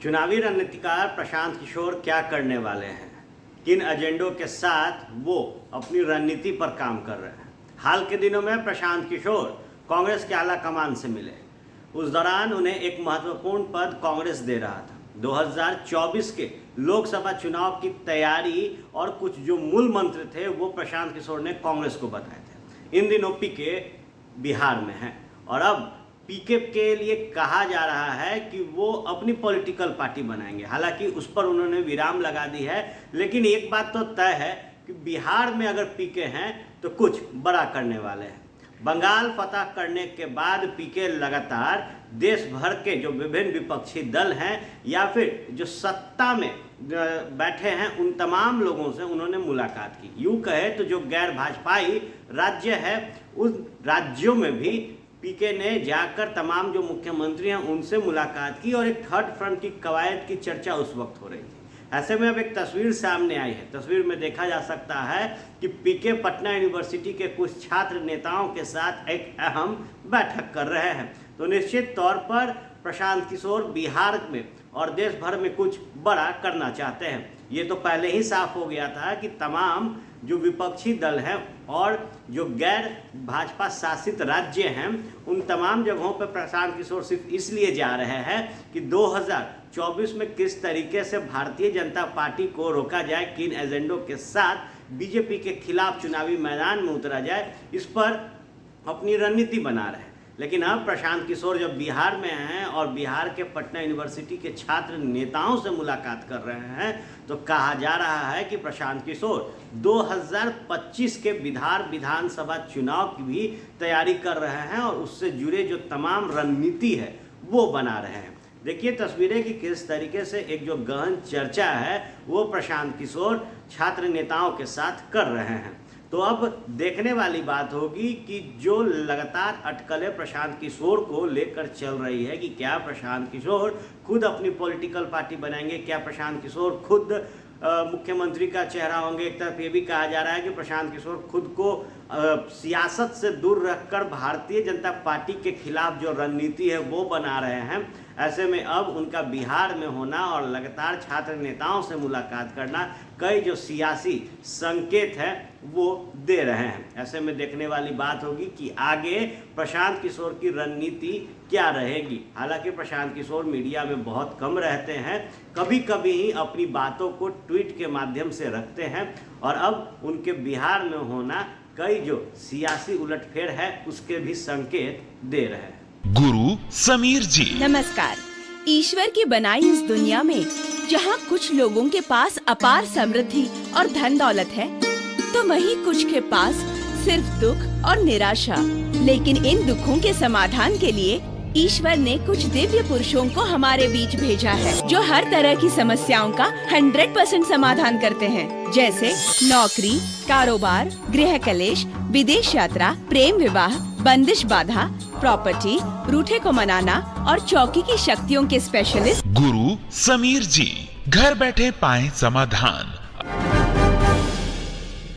चुनावी रणनीतिकार प्रशांत किशोर क्या करने वाले हैं, किन एजेंडों के साथ वो अपनी रणनीति पर काम कर रहे हैं। हाल के दिनों में प्रशांत किशोर कांग्रेस के आला कमान से मिले। उस दौरान उन्हें एक महत्वपूर्ण पद कांग्रेस दे रहा था। 2024 के लोकसभा चुनाव की तैयारी और कुछ जो मूल मंत्र थे वो प्रशांत किशोर ने कांग्रेस को बताए थे। इन दिनों पीके बिहार में हैं और अब पीके के लिए कहा जा रहा है कि वो अपनी पॉलिटिकल पार्टी बनाएंगे। हालांकि उस पर उन्होंने विराम लगा दी है, लेकिन एक बात तो तय है कि बिहार में अगर पीके हैं तो कुछ बड़ा करने वाले हैं। बंगाल फतह करने के बाद पीके लगातार देश भर के जो विभिन्न विपक्षी दल हैं या फिर जो सत्ता में बैठे हैं उन तमाम लोगों से उन्होंने मुलाकात की। यूँ कहे तो जो गैर भाजपाई राज्य है उन राज्यों में भी पीके ने जाकर तमाम जो मुख्यमंत्री हैं उनसे मुलाकात की और एक थर्ड फ्रंट की कवायद की चर्चा उस वक्त हो रही थी। ऐसे में अब एक तस्वीर सामने आई है। तस्वीर में देखा जा सकता है कि पीके पटना यूनिवर्सिटी के कुछ छात्र नेताओं के साथ एक अहम बैठक कर रहे हैं। तो निश्चित तौर पर प्रशांत किशोर बिहार में और देश भर में कुछ बड़ा करना चाहते हैं। ये तो पहले ही साफ हो गया था कि तमाम जो विपक्षी दल हैं और जो गैर भाजपा शासित राज्य हैं उन तमाम जगहों पर प्रशांत किशोर सिर्फ इसलिए जा रहे हैं कि 2024 में किस तरीके से भारतीय जनता पार्टी को रोका जाए, किन एजेंडों के साथ बीजेपी के खिलाफ चुनावी मैदान में उतरा जाए, इस पर अपनी रणनीति बना रहे हैं। लेकिन अब प्रशांत किशोर जब बिहार में हैं और बिहार के पटना यूनिवर्सिटी के छात्र नेताओं से मुलाकात कर रहे हैं तो कहा जा रहा है कि प्रशांत किशोर 2025 के बिहार विधानसभा चुनाव की भी तैयारी कर रहे हैं और उससे जुड़े जो तमाम रणनीति है वो बना रहे हैं। देखिए तस्वीरें कि किस तरीके से एक जो गहन चर्चा है वो प्रशांत किशोर छात्र नेताओं के साथ कर रहे हैं। तो अब देखने वाली बात होगी कि जो लगातार अटकलें प्रशांत किशोर को लेकर चल रही है कि क्या प्रशांत किशोर खुद अपनी पॉलिटिकल पार्टी बनाएंगे, क्या प्रशांत किशोर खुद मुख्यमंत्री का चेहरा होंगे। एक तरफ ये भी कहा जा रहा है कि प्रशांत किशोर खुद को सियासत से दूर रखकर भारतीय जनता पार्टी के खिलाफ जो रणनीति है वो बना रहे हैं। ऐसे में अब उनका बिहार में होना और लगातार छात्र नेताओं से मुलाकात करना कई जो सियासी संकेत है वो दे रहे हैं। ऐसे में देखने वाली बात होगी कि आगे प्रशांत किशोर की रणनीति क्या रहेगी। हालांकि प्रशांत किशोर मीडिया में बहुत कम रहते हैं, कभी कभी ही अपनी बातों को ट्वीट के माध्यम से रखते हैं और अब उनके बिहार में होना कई जो सियासी उलटफेर है उसके भी संकेत दे रहे हैं। गुरु समीर जी नमस्कार। ईश्वर की बनाई इस दुनिया में जहाँ कुछ लोगों के पास अपार समृद्धि और धन दौलत है तो वहीं कुछ के पास सिर्फ दुख और निराशा। लेकिन इन दुखों के समाधान के लिए ईश्वर ने कुछ दिव्य पुरुषों को हमारे बीच भेजा है जो हर तरह की समस्याओं का 100% समाधान करते हैं, जैसे नौकरी, कारोबार, गृह कलेश, विदेश यात्रा, प्रेम विवाह, बंदिश बाधा, प्रॉपर्टी, रूठे को मनाना और चौकी की शक्तियों के स्पेशलिस्ट गुरु समीर जी। घर बैठे पाएं समाधान।